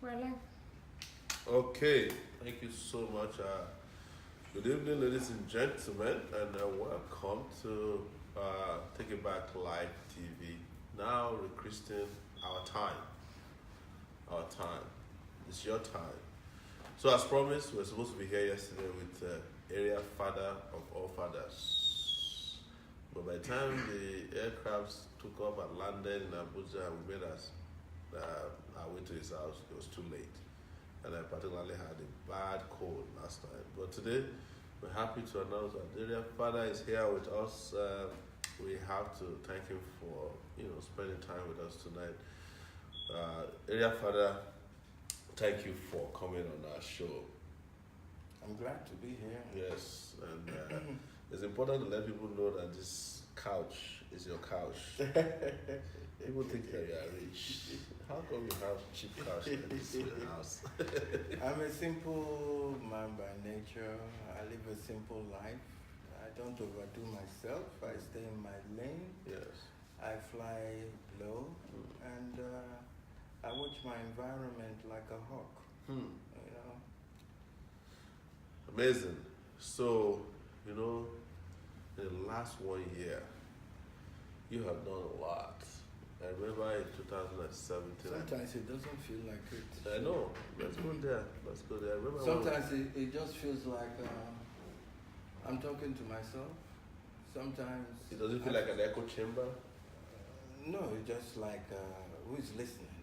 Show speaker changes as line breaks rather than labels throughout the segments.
We're live.
Okay, thank you so much. Good evening, ladies and gentlemen, and welcome to Take It Back Live TV. Now, requesting our time. Our time. It's your time. So, as promised, we were supposed to be here yesterday with area fada of all fathers. But by the time the aircrafts took off and landed in Abuja, we made us our way to his house. It was too late. And I particularly had a bad cold last time. But today, we're happy to announce that the area father is here with us. We have to thank him for spending time with us tonight. Area father, thank you for coming on our show.
I'm glad to be here.
Yes, and it's important to let people know that this couch is your couch. People think that you are rich. How come you have cheap couch like this in your house?
I'm a simple man by nature. I live a simple life. I don't overdo myself. I stay in my lane.
Yes.
I fly low, and I watch my environment like a hawk.
Amazing. So, in the last 1 year, you have done a lot. I remember in 2017.
Sometimes it doesn't feel like it.
I know. Let's go there. I remember.
Sometimes it just feels like I'm talking to myself. Sometimes
it doesn't feel like an echo chamber.
No, it's just like who is listening?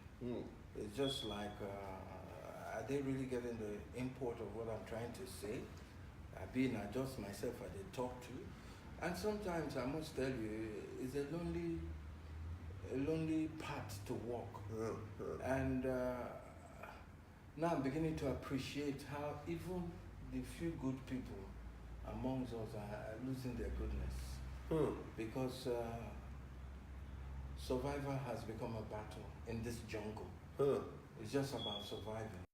It's just like are they really getting the import of what I'm trying to say? I've been adjust myself as they talk to. And sometimes I must tell you, it's a lonely path to walk. And now I'm beginning to appreciate how even the few good people amongst us are losing their goodness. Because survival has become a battle in this jungle. It's just about surviving.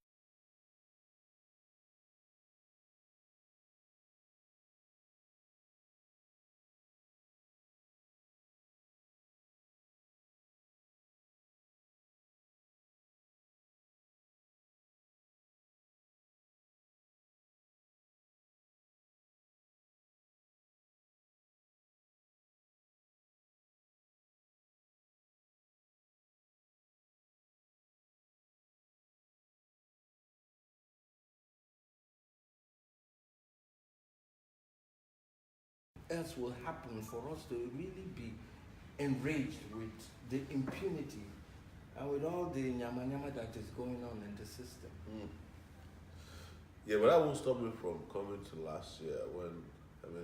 Else will happen for us to really be enraged with the impunity and with all the nyama that is going on in the system.
Yeah, but that won't stop me from coming to last year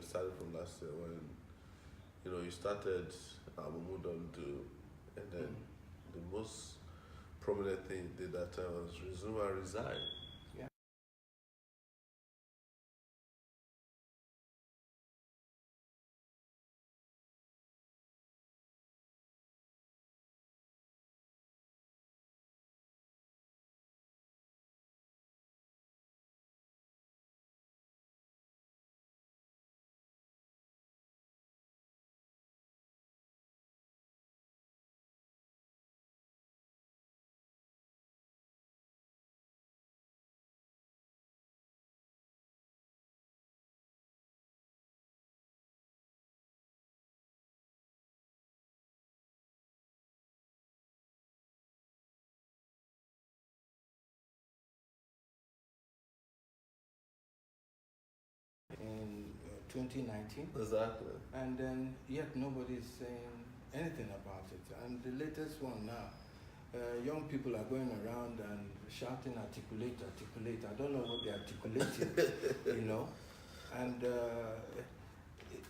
started from last year when you started Amumu and then the most prominent thing you did that time was resume and resign.
Yeah. In 2019.
Exactly.
And then yet nobody is saying anything about it. And the latest one now, young people are going around and shouting articulate. I don't know what they're articulating, And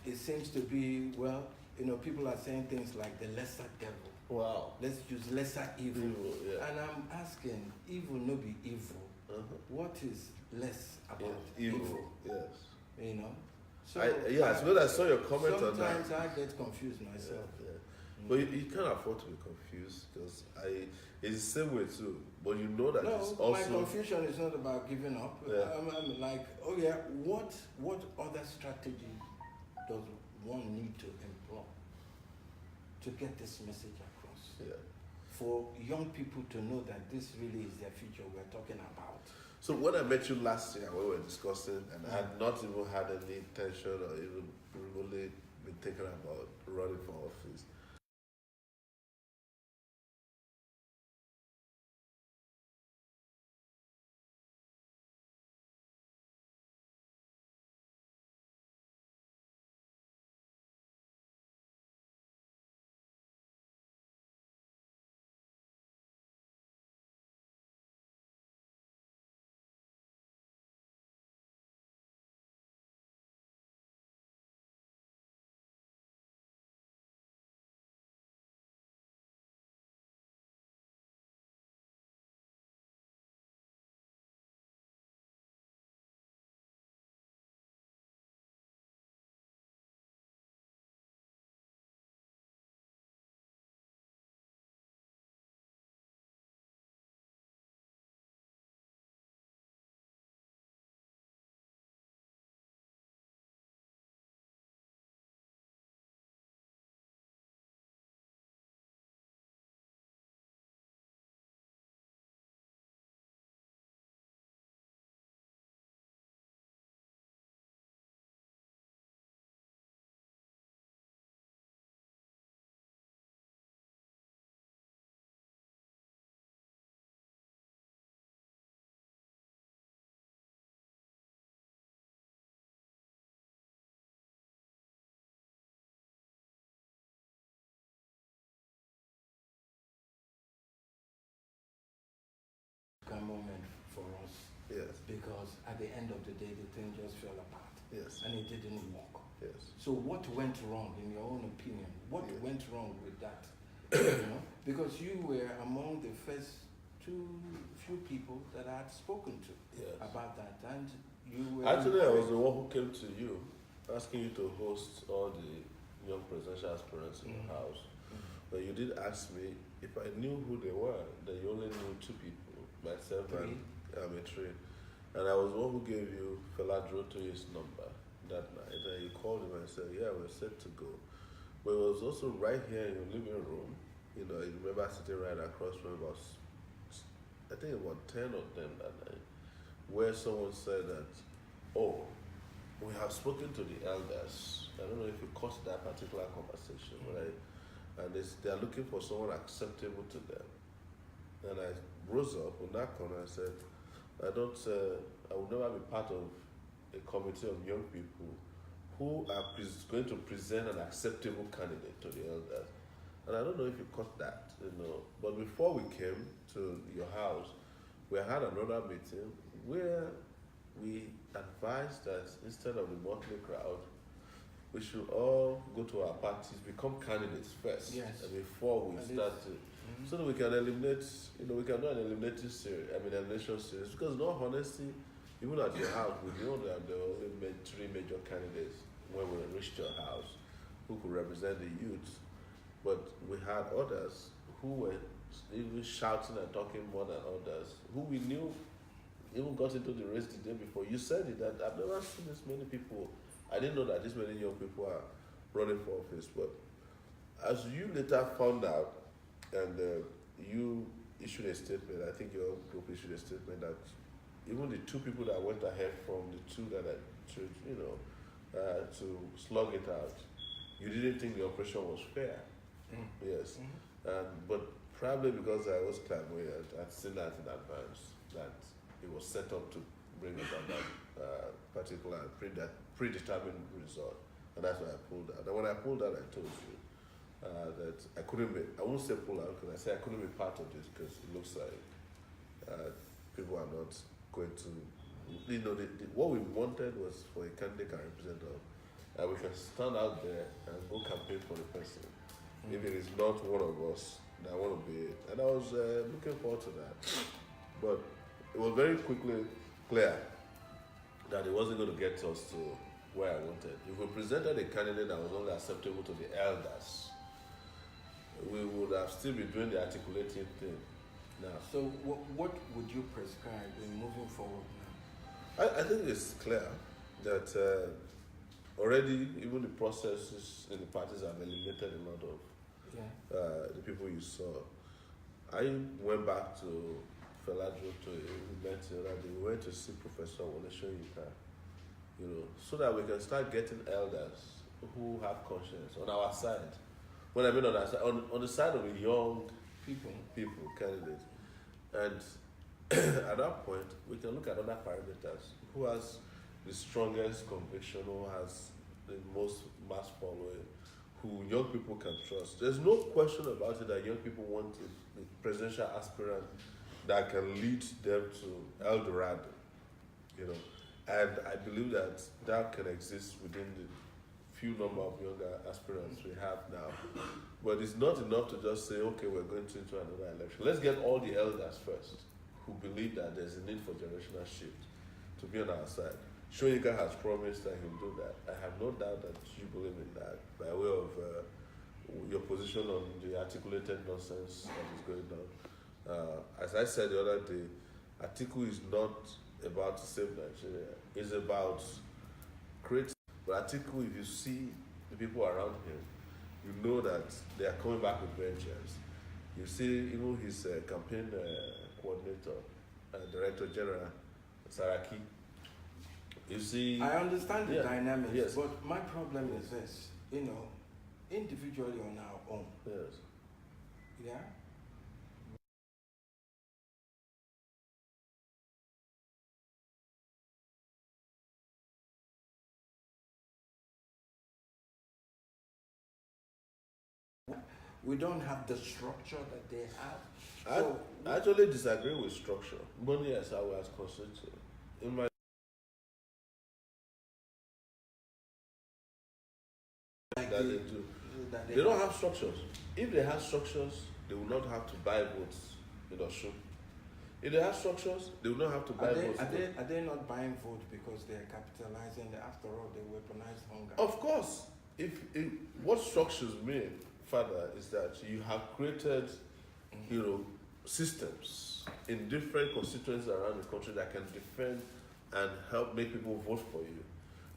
it seems to be, people are saying things like the lesser devil.
Wow.
Let's use lesser evil.
Yeah.
And I'm asking, evil no be evil. What is less about
evil? Yes.
So
I saw your comment on that.
Sometimes I get confused myself.
Yeah. But you can't afford to be confused because it's the same way too. But you know that it's also...
my confusion is not about giving up.
Yeah.
I'm like, what other strategy does one need to employ to get this message across?
Yeah.
for young people to know that this really is their future we're talking about.
So when I met you last year, we were discussing, and I had not even had any intention or even really been thinking about running for office.
Moment for us.
Yes.
Because at the end of the day, the thing just fell apart.
Yes.
And it didn't work.
Yes.
So what went wrong, in your own opinion? What went wrong with that? Because you were among the first few people that I had spoken to about that, and you were
actually I was the one who came to you, asking you to host all the young presidential aspirants in your house. But you did ask me if I knew who they were. That you only knew two people, myself and Amitri. And I was the one who gave you Fela Drotoye's number that night. And you called him and said, yeah, we're set to go. But it was also right here in your living room. You know, I remember sitting right across from about, I think about 10 of them that night, where someone said that, oh, we have spoken to the elders. I don't know if you caught that particular conversation, right? And they are looking for someone acceptable to them. And I rose up on that corner and said, I will never be part of a committee of young people who are going to present an acceptable candidate to the elders. And I don't know if you caught that, But before we came to your house, we had another meeting where we advised that instead of the motley crowd, we should all go to our parties, become candidates first, before we start to, so that we can eliminate, we can do an elimination series, because in all honesty, even at your house, we know that there were only three major candidates when we reached your house who could represent the youth, but we had others who were even shouting and talking more than others, who we knew even got into the race the day before. You said it, that I've never seen this many people. I didn't know that this many young people are running for office, but as you later found out, and you issued a statement, I think your group issued a statement that even the two people that went ahead from the two that I chose, to slug it out, you didn't think the operation was fair. Yes. But probably because I was clairvoyant, I'd seen that in advance, that it was set up to bring about that particular predetermined result, and that's why I pulled out. And when I pulled out, I told you that I couldn't be, I won't say pull out, because I said I couldn't be part of this, because it looks like people are not going to, what we wanted was for a candidate can represent us, and we can stand out there and go campaign for the person. If it is not one of us that want to be it. And I was looking forward to that. But it was very quickly clear that it wasn't going to get us to where I wanted. If we presented a candidate that was only acceptable to the elders, we would have still been doing the articulating thing now.
So what would you prescribe in moving forward now?
I think it's clear that already even the processes in the parties have eliminated a lot of the people you saw. I went back to Feladro to a event the other day. We went to see Professor Omoyele Sowore, so that we can start getting elders who have conscience on our side. When I mean on our side, on the side of the young people, candidates. And at that point, we can look at other parameters. Who has the strongest conviction, who has the most mass following, who young people can trust. There's no question about it that young people want a presidential aspirant that can lead them to El Dorado, And I believe that that can exist within the few number of younger aspirants we have now. But it's not enough to just say, okay, we're going into another election. Let's get all the elders first who believe that there's a need for generational shift to be on our side. Shoyinka has promised that he'll do that. I have no doubt that you believe in that by way of your position on the articulated nonsense that is going on. As I said the other day, Atiku is not about to save Nigeria. It's about creating. But Atiku, if you see the people around him, you know that they are coming back with vengeance. You see, even his campaign coordinator, Director General, Saraki. You see,
I understand the dynamics,
yes.
But my problem is this, individually on our own.
Yes.
Yeah? We don't have the structure that they have.
I actually disagree with structure. But yes, I was constituted. In my that they do. They don't have structures. If they have structures, they will not have to buy votes in Osun. If they have structures, they will not have to buy votes.
Are they not buying votes because they're capitalizing? After all, they weaponize hunger.
Of course. If what structures mean, further, is that you have created, systems in different constituencies around the country that can defend and help make people vote for you.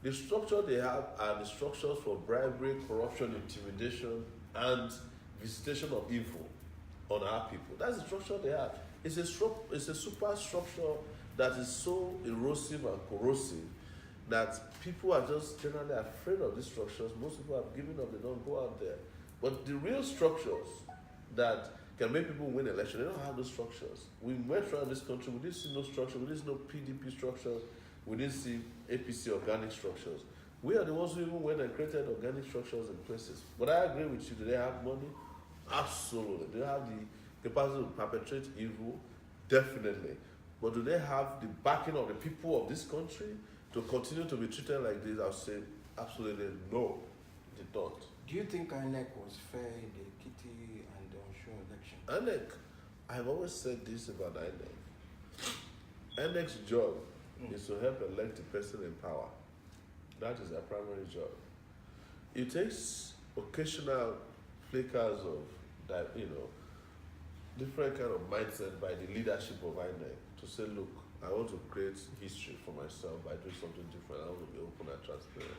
The structure they have are the structures for bribery, corruption, intimidation, and visitation of evil on our people. That's the structure they have. It's a super structure that is so erosive and corrosive that people are just generally afraid of these structures. Most people have given up, they don't go out there. But the real structures that can make people win elections, they don't have those structures. We went around this country, we didn't see no structure, we didn't see no PDP structures, we didn't see APC organic structures. We are the ones who even went and created organic structures in places. But I agree with you, do they have money? Absolutely. Do they have the capacity to perpetrate evil? Definitely. But do they have the backing of the people of this country to continue to be treated like this? I'll say absolutely no, they don't.
Do you think INEC was fair in the Kitty and the Osun election?
INEC, I've always said this about INEC. INEC's job is to help elect the person in power. That is their primary job. It takes occasional flickers of that, different kind of mindset by the leadership of INEC to say, look, I want to create history for myself by doing something different. I want to be open and transparent.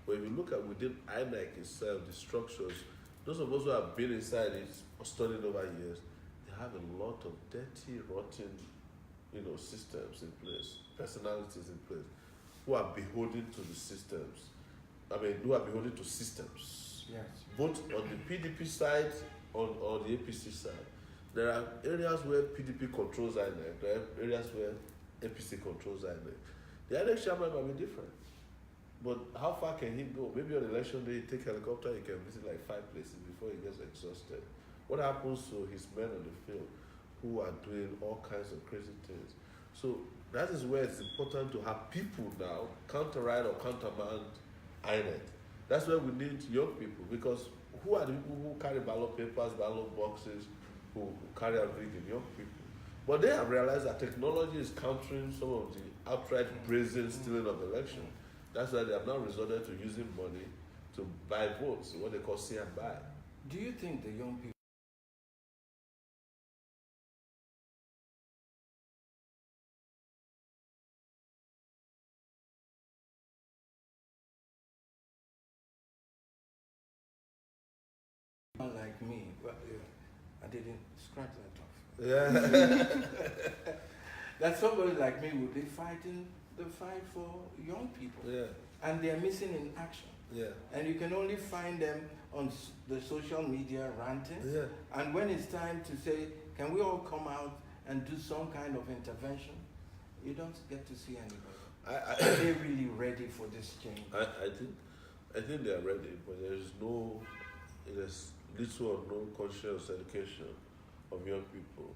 But if you look at within INEC itself, the structures, those of us who have been inside it or studied over years, they have a lot of dirty, rotten, systems in place, personalities in place, who are beholden to the systems. Who are beholden to systems.
Yes.
Both on the PDP side or the APC side. There are areas where PDP controls INEC, there are areas where APC controls INEC. The INEC chairman might be different. But how far can he go? Maybe on election day, he take helicopter, he can visit like 5 places before he gets exhausted. What happens to his men on the field who are doing all kinds of crazy things? So that is where it's important to have people now counter-ride or countermand INEC. That's where we need young people, because who are the people who carry ballot papers, ballot boxes, who carry out rigging? Young people. But they have realized that technology is countering some of the outright brazen stealing of election. That's why they have now resorted to using money to buy votes, what they call see and buy.
Do you think the young people like me, I didn't scratch that off.
Yeah.
That somebody like me would be fighting the fight for young people.
Yeah.
And they're missing in action.
Yeah.
And you can only find them on the social media ranting.
Yeah.
And when it's time to say, can we all come out and do some kind of intervention, you don't get to see anybody. Are they really ready for this change?
I think they are ready, but there's little or no conscious education of young people.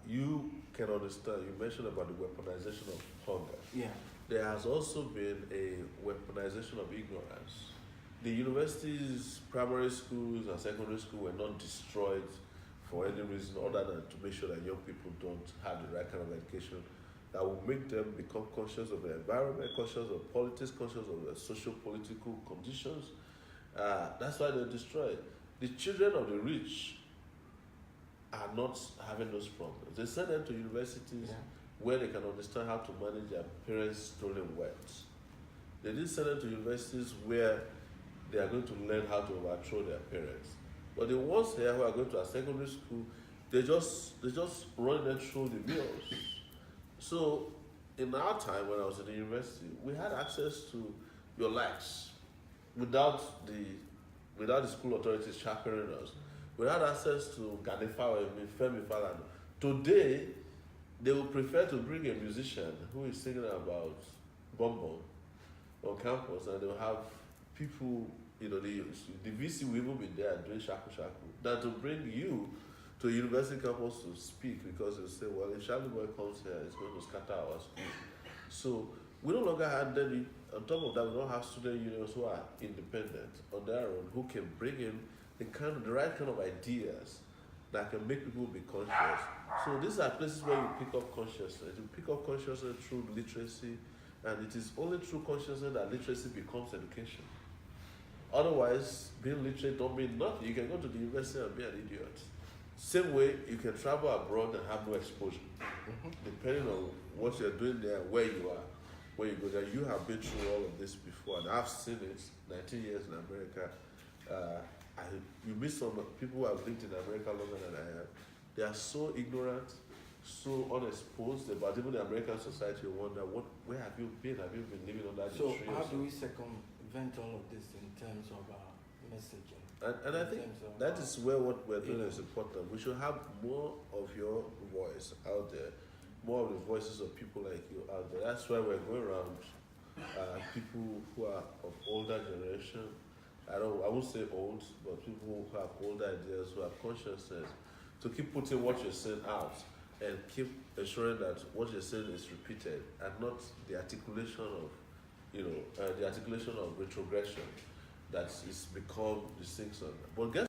You can understand, you mentioned about the weaponization of hunger.
Yeah.
There has also been a weaponization of ignorance. The universities, primary schools, and secondary schools were not destroyed for any reason other than to make sure that young people don't have the right kind of education that will make them become conscious of the environment, conscious of politics, conscious of the socio-political conditions. That's why they're destroyed. The children of the rich are not having those problems. They send them to universities where they can understand how to manage their parents' stolen wealth. They didn't send them to universities where they are going to learn how to overthrow their parents. But the ones here who are going to a secondary school, they just run them through the mills. So in our time when I was in the university, we had access to your likes without the school authorities chaperoning us. We had access to Ganifa or Femi Falana. Today, they will prefer to bring a musician who is singing about bonbon on campus, and they'll have people, the VC will even be there doing shaku shaku, than to bring you to a university campus to speak, because they'll say, well, if Charly Boy comes here, it's going to scatter our school. So we no longer have them. On top of that, we don't have student unions who are independent on their own, who can bring in the right kind of ideas that can make people be conscious. So these are places where you pick up consciousness. You pick up consciousness through literacy, and it is only through consciousness that literacy becomes education. Otherwise, being literate don't mean nothing. You can go to the university and be an idiot. Same way, you can travel abroad and have no exposure. Depending on what you're doing there, where you are, where you go there. You have been through all of this before, and I've seen it. 19 years in America. You meet some people who have lived in America longer than I have. They are so ignorant, so unexposed about even the American society. You wonder, where have you been? Have you been living under the tree?
So how do we circumvent all of this in terms of our messaging?
And I think that is where what we're doing is important. We should have more of your voice out there, more of the voices of people like you out there. That's why we're going around people who are of older generation. I won't say old, but people who have older ideas, who have consciousness, to keep putting what you're saying out and keep ensuring that what you're saying is repeated and not the articulation of retrogression that is become the Simpson. But guess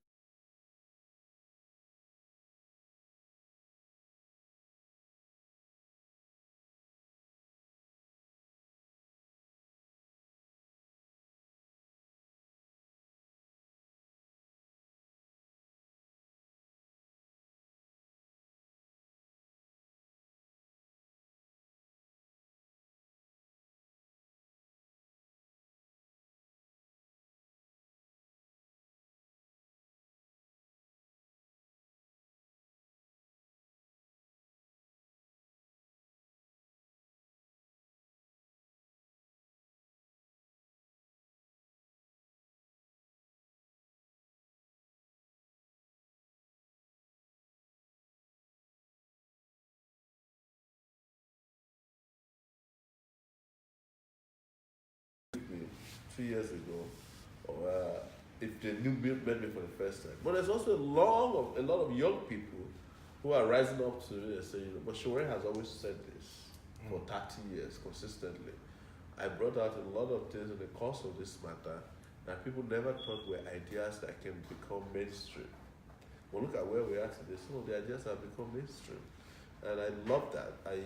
me 2 years ago, or if they met me for the first time. But there's also a lot of young people who are rising up to it and saying, but Sowore has always said this for 30 years consistently. I brought out a lot of things in the course of this matter that people never thought were ideas that can become mainstream. But look at where we are today. Some of the ideas have become mainstream. And I love that. I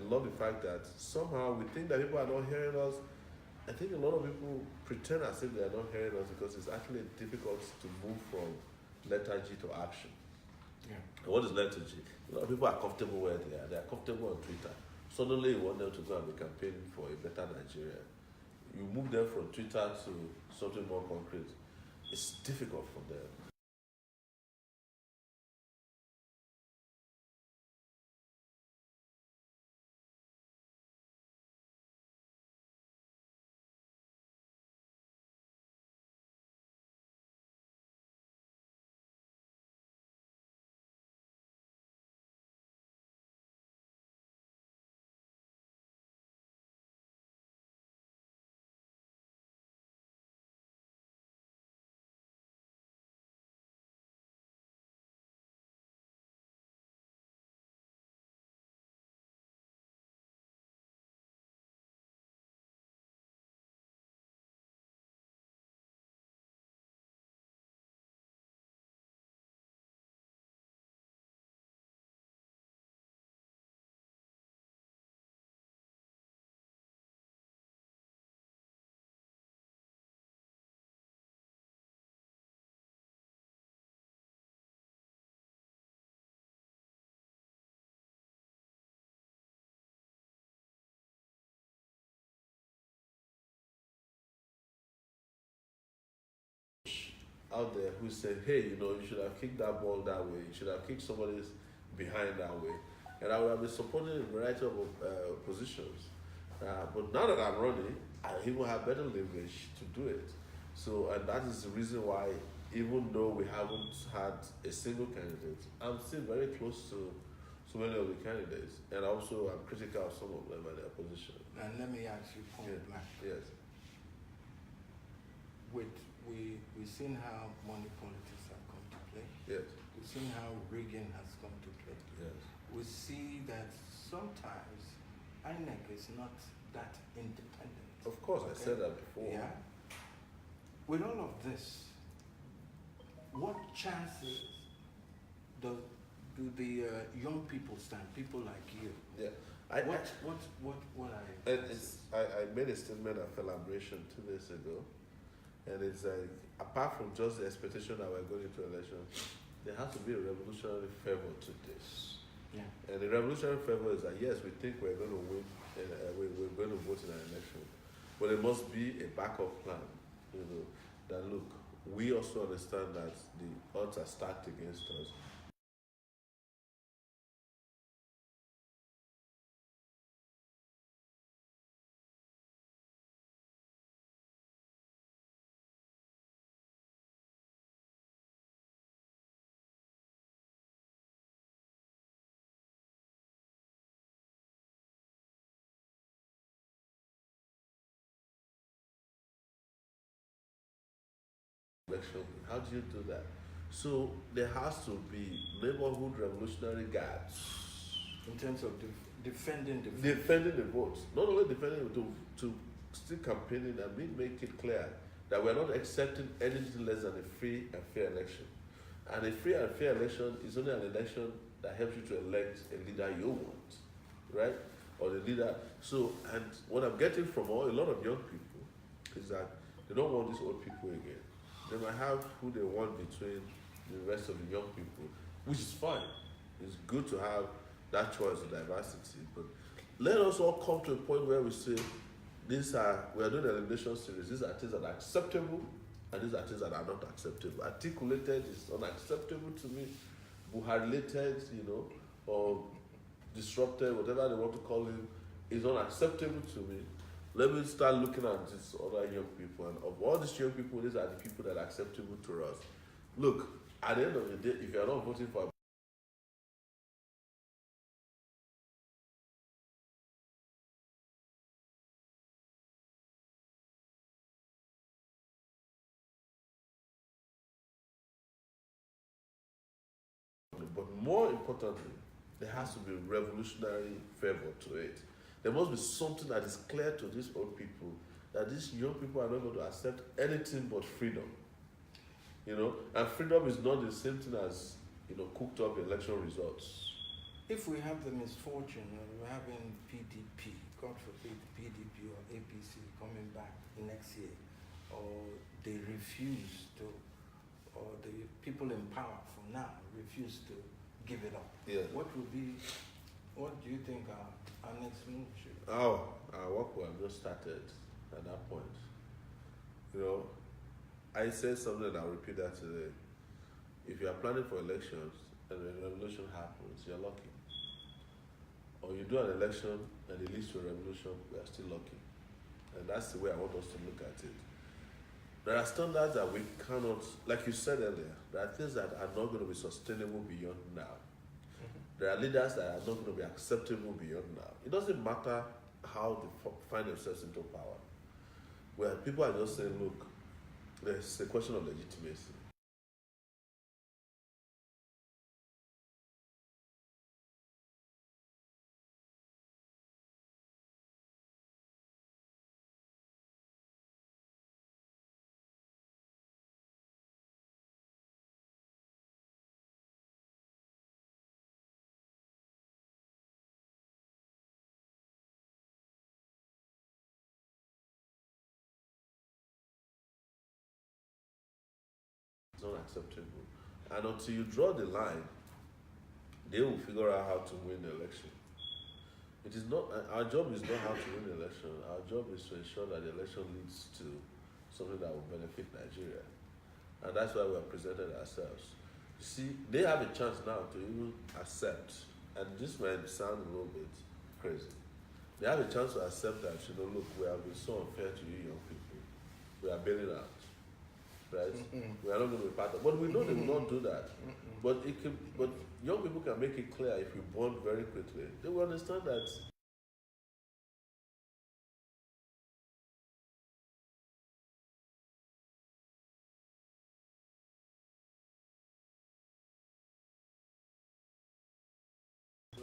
love the fact that somehow we think that people are not hearing us. I think a lot of people pretend as if they are not hearing us because it's actually difficult to move from lethargy to action.
Yeah.
And what is lethargy? A lot of people are comfortable where they are. They are comfortable on Twitter. Suddenly you want them to go and be campaigning for a better Nigeria. You move them from Twitter to something more concrete. It's difficult for them. out there who said, hey, you should have kicked that ball that way, you should have kicked somebody's behind that way. And I would have been supporting a variety of positions. But now that I'm running, I even have better leverage to do it. So, and that is the reason why, even though we haven't had a single candidate, I'm still very close to so many of the candidates. And also, I'm critical of some of them and their position.
And let me ask you point blank.
Yes.
We've seen how money politics have come to play.
Yes.
We've seen how rigging has come to play.
Yes.
We see that sometimes INEC is not that independent.
Of course, I said that before.
Yeah. With all of this, what chances do the young people stand? People like you.
Yeah.
I
made a statement of celebration 2 days ago, and it's like, apart from just the expectation that we're going into election, there has to be a revolutionary fervor to this.
Yeah.
And the revolutionary fervor is that yes, we think we're going to win, and we're going to vote in an election, but there must be a backup plan. That look, we also understand that the odds are stacked against us. Election. How do you do that? So there has to be neighborhood revolutionary guards
in terms of defending
the votes. Not only defending to still campaigning and make it clear that we're not accepting anything less than a free and fair election. And a free and fair election is only an election that helps you to elect a leader you want, right? Or the leader. So, and what I'm getting from a lot of young people is that they don't want these old people again. They might have who they want between the rest of the young people, which is fine. It's good to have that choice of diversity. But let us all come to a point where we say, we are doing an elimination series. These are things that are acceptable, and these are things that are not acceptable. Articulated is unacceptable to me. Buhari-related, or disrupted, whatever they want to call him, is unacceptable to me. Let me start looking at these other young people, and of all these young people, these are the people that are acceptable to us. Look, at the end of the day, if you are not voting for but more importantly, there has to be revolutionary fervor to it. There must be something that is clear to these old people, that these young people are not going to accept anything but freedom. And freedom is not the same thing as, cooked up election results.
If we have the misfortune of having PDP, God forbid PDP or APC coming back next year, or they refuse to, or the people in power for now refuse to give it up, what do you think our next move should be?
Our work will have just started at that point. I said something and I'll repeat that today. If you are planning for elections and a revolution happens, you're lucky. Or you do an election and it leads to a revolution, we are still lucky. And that's the way I want us to look at it. There are standards that we cannot, like you said earlier, there are things that are not going to be sustainable beyond now. There are leaders that are not going to be acceptable beyond now. It doesn't matter how they find themselves into power. Where people are just saying, look, there's a question of legitimacy. It's not acceptable. And until you draw the line, they will figure out how to win the election. It is not, our job is not how to win the election. Our job is to ensure that the election leads to something that will benefit Nigeria. And that's why we have presented ourselves. You see, they have a chance now to even accept, and this might sound a little bit crazy. They have a chance to accept that, look, we have been so unfair to you young people. We are bailing out, right? We are not going to be part of it. But we know they will not do that. But young people can make it clear if we bond very quickly. They will understand that.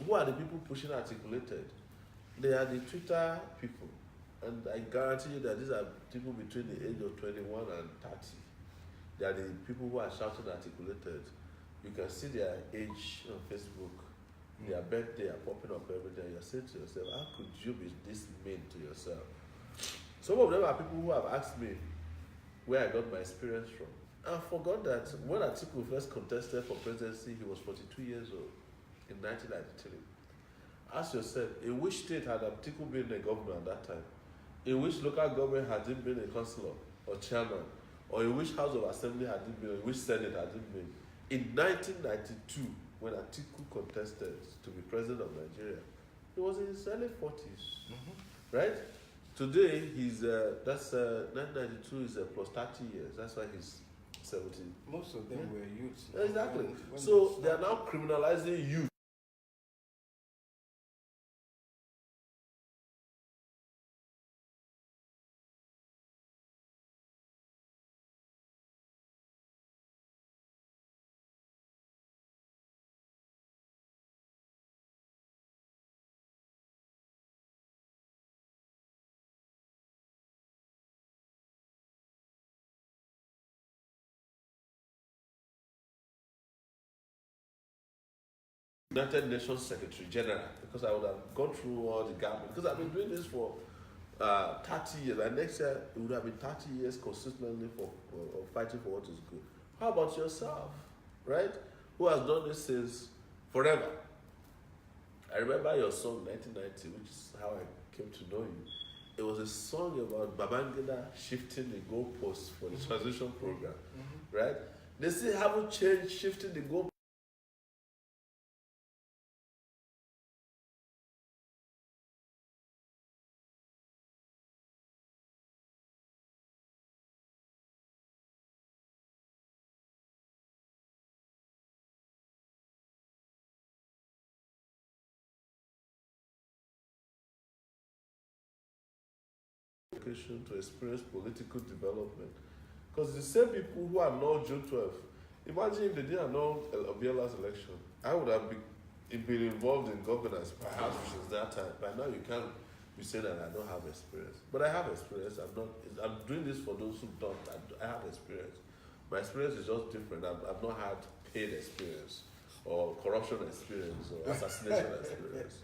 Who are the people pushing articulated? They are the Twitter people. And I guarantee you that these are people between the age of 21 and 30. They are the people who are shouting articulated. You can see their age on Facebook. Their birthday are popping up every day. You're saying to yourself, how could you be this mean to yourself? Some of them are people who have asked me where I got my experience from. I forgot that when Atiku first contested for presidency, he was 42 years old in 1993. Ask yourself, in which state had Atiku been a governor at that time? In which local government had he been a councillor or chairman? Or in which House of Assembly had he been, or in which Senate had he been? In 1992, when Atiku contested to be president of Nigeria, he was in his early 40s, right? Today, he's, 1992 is plus 30 years. That's why he's 70.
Most of them were youths.
Exactly. So they are now criminalizing youth. United Nations Secretary General, because I would have gone through all the gambling. Because I've been doing this for 30 years, and next year it would have been 30 years consistently for fighting for what is good. How about yourself, right? Who has done this since forever? I remember your song 1990, which is how I came to know you. It was a song about Babangida shifting the goalposts for the transition program, right? They still haven't changed shifting the goalposts. To experience political development, because the same people who annulled June 12th, imagine if they didn't annul Obiola's election, I would have been involved in governance perhaps since that time. By now you can't be saying that I don't have experience, but I have experience. I'm doing this for those who don't. I have experience. My experience is just different. I've not had paid experience or corruption experience or assassination experience.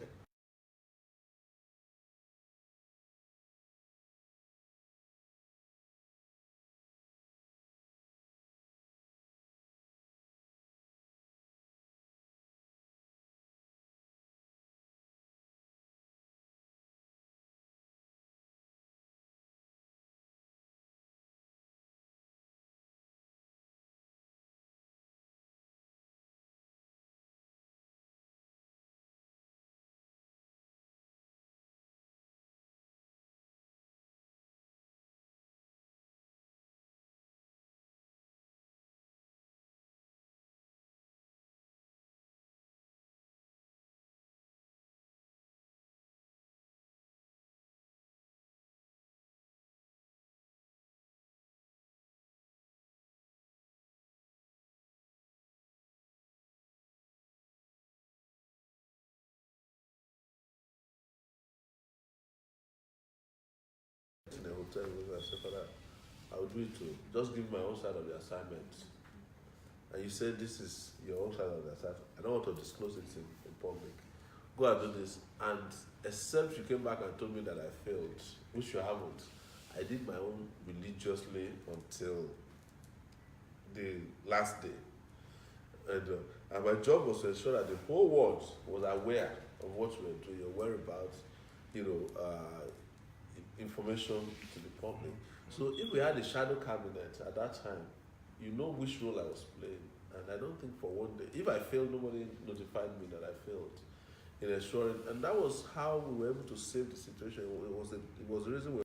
In a hotel room, I said, Father, I would do it too. Just give my own side of the assignment. And you said this is your own side of the assignment. I don't want to disclose it in public. Go and do this. And except you came back and told me that I failed, which you haven't, I did my own religiously until the last day. And my job was to ensure that the whole world was aware of what we were doing, your whereabouts, information to the public. So if we had a shadow cabinet at that time, you know which role I was playing. And I don't think for one day, if I failed, nobody notified me that I failed in ensuring. And that was how we were able to save the situation. It was the reason we